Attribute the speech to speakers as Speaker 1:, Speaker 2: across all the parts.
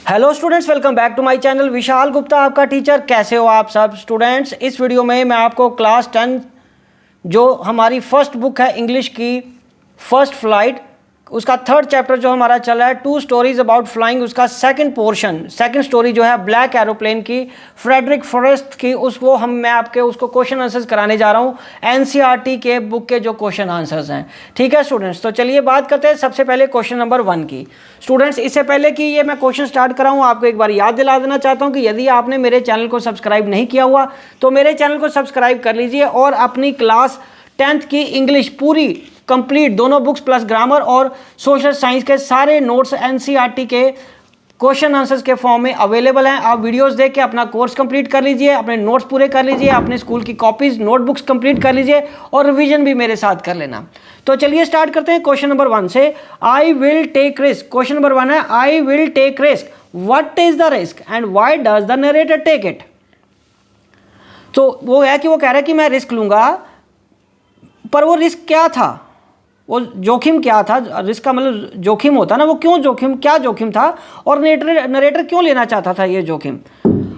Speaker 1: Hello students, welcome back to my channel. Vishal Gupta आपका teacher. कैसे हो आप सब स्टूडेंट्स? इस वीडियो में मैं आपको क्लास 10 जो हमारी फर्स्ट बुक है इंग्लिश की, फर्स्ट फ्लाइट, उसका थर्ड चैप्टर जो हमारा चला है, टू स्टोरीज अबाउट फ्लाइंग, उसका सेकंड पोर्शन, सेकंड स्टोरी जो है ब्लैक एरोप्लेन की, फ्रेडरिक फॉरेस्ट की, उसको मैं आपके उसको क्वेश्चन आंसर्स कराने जा रहा हूँ एनसीईआरटी के बुक के जो क्वेश्चन आंसर्स हैं। ठीक है स्टूडेंट्स, तो चलिए बात करते हैं सबसे पहले क्वेश्चन नंबर 1 की। स्टूडेंट्स, इससे पहले कि ये मैं क्वेश्चन स्टार्ट कराऊँ, आपको एक बार याद दिला देना चाहता हूँ कि यदि आपने मेरे चैनल को सब्सक्राइब नहीं किया हुआ तो मेरे चैनल को सब्सक्राइब कर लीजिए और अपनी क्लास 10th की इंग्लिश पूरी कंप्लीट, दोनों बुक्स प्लस ग्रामर और सोशल साइंस के सारे नोट्स एनसीईआरटी के क्वेश्चन आंसर्स के फॉर्म में अवेलेबल हैं। आप वीडियोस देख के अपना कोर्स कंप्लीट कर लीजिए, अपने नोट्स पूरे कर लीजिए, अपने स्कूल की कॉपीज नोटबुक्स कंप्लीट कर लीजिए और रिवीजन भी मेरे साथ कर लेना। तो चलिए स्टार्ट करते हैं क्वेश्चन नंबर 1 से। I will take risk. Question number 1 है I will take risk. What is the risk and why does the narrator take it? तो वो है कि वो कह रहा है कि मैं रिस्क लूंगा, पर वो रिस्क क्या था, वो जोखिम क्या था? रिस्क का मतलब जोखिम होता ना, वो क्यों जोखिम, क्या जोखिम था और नरेटर क्यों लेना चाहता था ये जोखिम?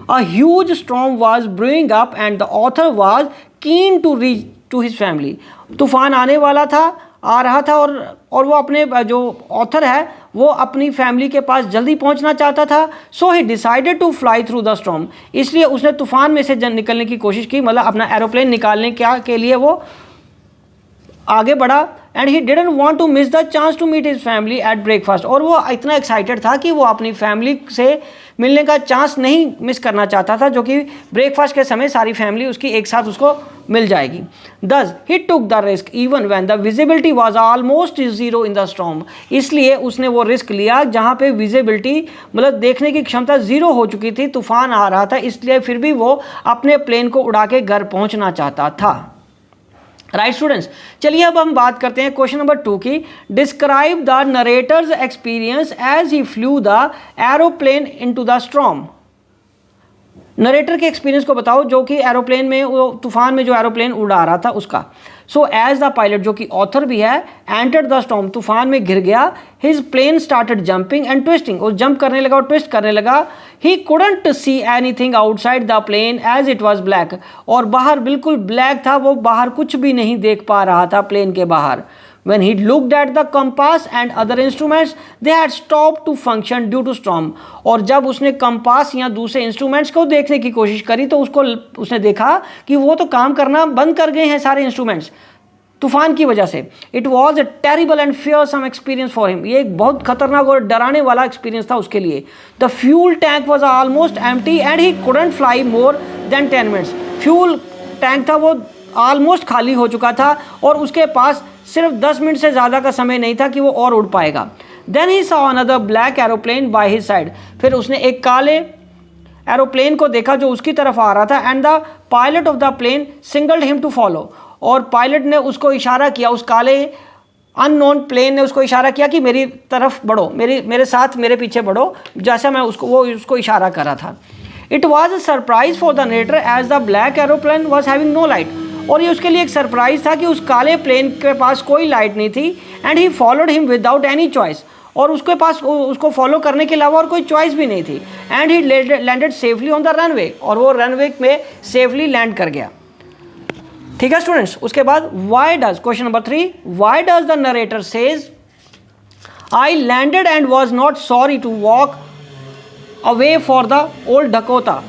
Speaker 1: A huge storm was brewing up and the author was keen to reach to his family. तूफान आने वाला था, आ रहा था और वो अपने जो ऑथर है वो अपनी फैमिली के पास जल्दी पहुंचना चाहता था। So he decided to fly through the storm. इसलिए उसने तूफान में से निकलने की कोशिश की, मतलब अपना एरोप्लेन निकालने के लिए वो आगे बढ़ा। And he didn't want to miss the chance to meet his family at breakfast. और वो इतना एक्साइटेड था कि वो अपनी फैमिली से मिलने का चांस नहीं मिस करना चाहता था, जो कि ब्रेकफास्ट के समय सारी फैमिली उसकी एक साथ उसको मिल जाएगी। Thus he took the risk even when the visibility was almost zero in the storm. इसलिए उसने वो रिस्क लिया जहाँ पे विजिबिलिटी, मतलब देखने की क्षमता जीरो हो चुकी थी, तूफान आ रहा था, इसलिए फिर भी वो अपने प्लेन को उड़ा के घर पहुँचना चाहता था। राइट स्टूडेंट्स, चलिए अब हम बात करते हैं क्वेश्चन नंबर 2 की। Describe the narrator's experience as he flew the aeroplane into the storm. Narrator के एक्सपीरियंस को बताओ जो कि एरोप्लेन में, वो तूफान में जो एरोप्लेन उड़ा रहा था उसका। सो एज द पायलट, जो कि ऑथर भी है, एंटर्ड द स्टॉर्म, तूफान में घिर गया। His plane started jumping and twisting, वो जंप करने लगा और ट्विस्ट करने लगा। He couldn't see anything outside the plane as it was black. और बाहर बिल्कुल ब्लैक था, वो बाहर कुछ भी नहीं देख पा रहा था प्लेन के बाहर। When he looked at the compass and other instruments, they had stopped to function due to storm. और जब उसने कंपास या दूसरे इंस्ट्रूमेंट्स को देखने की कोशिश करी तो उसने देखा कि वो तो काम करना बंद कर गए हैं सारे इंस्ट्रूमेंट्स तूफान की वजह से। It was a terrible and fearsome experience for him. ये एक बहुत खतरनाक और डराने वाला एक्सपीरियंस था उसके लिए। The fuel tank was almost empty and he couldn't fly more than 10 minutes. Fuel tank था वो ऑलमोस्ट खाली हो चुका था और उसके पास सिर्फ 10 मिनट से ज़्यादा का समय नहीं था कि वो और उड़ पाएगा। Then he saw another black aeroplane by his side. फिर उसने एक काले एरोप्लेन को देखा जो उसकी तरफ आ रहा था। And the pilot of the plane signalled him to follow. और पायलट ने उसको इशारा किया, उस काले अननोन प्लेन ने उसको इशारा किया कि मेरी तरफ बढ़ो, मेरे साथ, मेरे पीछे बढ़ो, जैसा मैं उसको इशारा कर रहा था। It was a surprise for the narrator as the black aeroplane was having no light. और ये उसके लिए एक सरप्राइज था कि उस काले प्लेन के पास कोई लाइट नहीं थी। And he followed him without any choice. और उसके पास उसको फॉलो करने के अलावा और कोई चॉइस भी नहीं थी। And he landed safely on the runway. और वो रनवे में सेफली लैंड कर गया। ठीक है स्टूडेंट्स, उसके बाद why does, question number 3, why does the narrator says I landed and was not sorry to walk away for the old Dakota.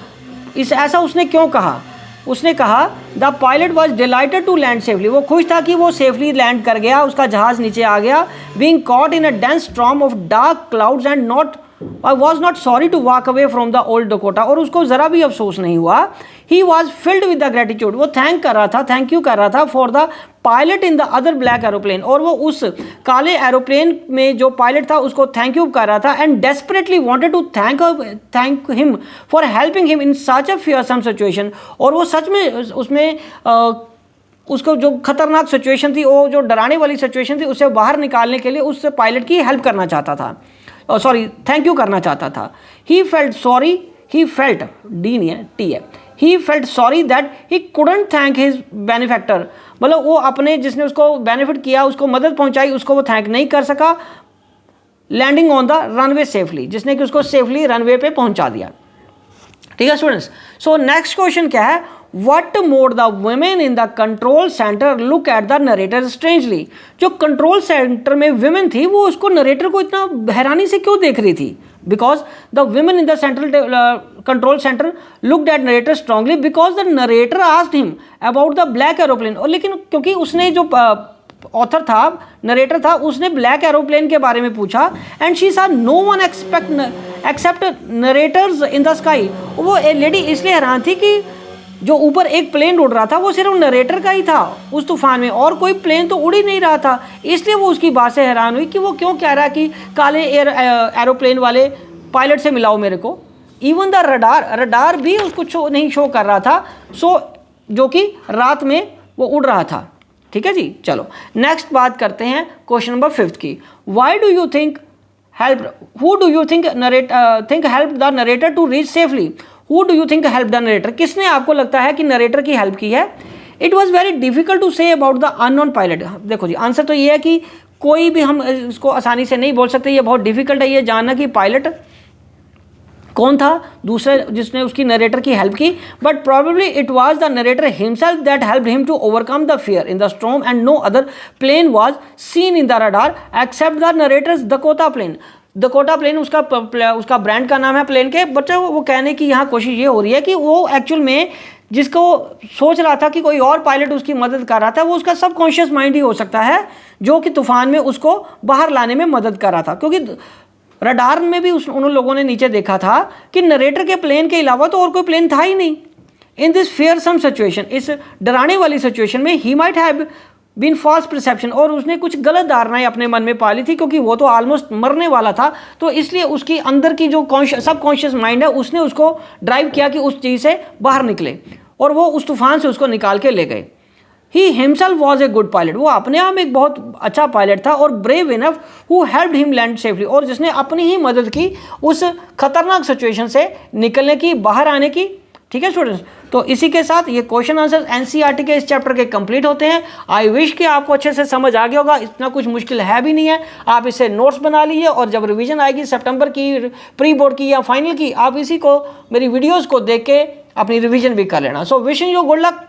Speaker 1: ऐसा उसने क्यों कहा? उसने कहा the pilot was delighted to land safely. वो खुश था कि वो सेफली लैंड कर गया, उसका जहाज नीचे आ गया। Being caught in a dense storm of dark clouds and not I was not sorry to walk away from the old Dakota। और उसको ज़रा भी अफसोस नहीं हुआ। He was filled with the gratitude। वो थैंक कर रहा था, थैंक यू कर रहा था for the pilot in the other black aeroplane। और वो उस काले एरोप्लेन में जो पायलट था उसको थैंक यू कर रहा था। and desperately wanted to thank him for helping him in such a fearsome situation। और वो सच में उसमें उसको जो खतरनाक सिचुएशन थी, वो जो डराने वाली सिचुएशन थी, उससे बाहर निकालने के लिए उस पायलट की हेल्प करना चाहता था, थैंक यू करना चाहता था। He felt sorry, he felt, D नहीं है, टी है। He felt sorry that he couldn't thank his benefactor. मतलब वो अपने जिसने उसको बेनिफिट किया, उसको मदद पहुंचाई, उसको वो थैंक नहीं कर सका। Landing on the runway safely, जिसने कि उसको सेफली रनवे पे पहुंचा दिया। ठीक है स्टूडेंट्स। सो नेक्स्ट क्वेश्चन क्या है, what mode the women in the control centre look at the narrator strangely. जो कंट्रोल सेंटर में वुमेन थी वो उसको नरेटर को इतना हैरानी से क्यों देख रही थी? Because the women in the central control centre looked at narrator strongly because the narrator asked him about the black aeroplane. और लेकिन क्योंकि उसने जो ऑथर था, नरेटर था, उसने ब्लैक एरोप्लेन के बारे में पूछा and she saw no one except narrator's in the sky. वो लेडी इसलिए हैरान थी कि जो ऊपर एक प्लेन उड़ रहा था वो सिर्फ नरेटर का ही था उस तूफान में, और कोई प्लेन तो उड़ ही नहीं रहा था। इसलिए वो उसकी बात से हैरान हुई कि वो क्यों कह रहा है कि काले एरोप्लेन वाले पायलट से मिलाओ मेरे को। इवन द रडार भी उसको नहीं शो कर रहा था, जो कि रात में वो उड़ रहा था। ठीक है जी। चलो नेक्स्ट बात करते हैं क्वेश्चन नंबर 5 की। Why do you think who do you think help the narrator to reach safely. Who do you think help the narrator, किसने आपको लगता है कि नरेटर की हेल्प की है? It was very difficult to say about the unknown pilot. देखो जी, आंसर तो ये है कि कोई भी हम इसको आसानी से नहीं बोल सकते, ये बहुत डिफिकल्ट है ये जानना कि पायलट कौन था दूसरे जिसने उसकी नरेटर की हेल्प की। But probably it was the narrator himself that helped him to overcome the fear in the storm and no other plane was seen in the radar except the narrator's Dakota plane. Dakota plane उसका brand का नाम है plane के। But वो कहने की यहाँ कोशिश ये हो रही है कि वो एक्चुअल में जिसको सोच रहा था कि कोई और पायलट उसकी मदद कर रहा था, वो उसका सबकॉन्शियस माइंड ही हो सकता है जो कि तूफान में उसको बाहर लाने में मदद कर रहा था। क्योंकि रडार में भी उन लोगों ने नीचे देखा था कि नरेटर के प्लेन के अलावा तो और कोई प्लेन था ही नहीं। इन दिस फियरसम सिचुएशन, इस डराने वाली सिचुएशन में he might have been false perception, और उसने कुछ गलत धारणाएं अपने मन में पाली थी क्योंकि वो तो ऑलमोस्ट मरने वाला था। तो इसलिए उसकी अंदर की जो सबकॉन्शियस माइंड है उसने उसको ड्राइव किया कि उस चीज़ से बाहर निकले, और वो उस तूफान से उसको निकाल के ले गए। He himself was a good pilot, वो अपने आप में एक बहुत अच्छा पायलट था, और brave enough who helped him land safely, और जिसने अपनी ही मदद की उस खतरनाक सिचुएशन से निकलने की, बाहर आने की। ठीक है स्टूडेंट्स, तो इसी के साथ ये क्वेश्चन आंसर एनसीईआरटी के इस चैप्टर के कंप्लीट होते हैं। आई विश कि आपको अच्छे से समझ आ गया होगा, इतना कुछ मुश्किल है भी नहीं है। आप इसे नोट्स बना लीजिए, और जब रिवीजन आएगी सितंबर की प्री बोर्ड की या फाइनल की, आप इसी को मेरी वीडियोज़ को देख के अपनी रिवीजन भी कर लेना। So wishing you good luck.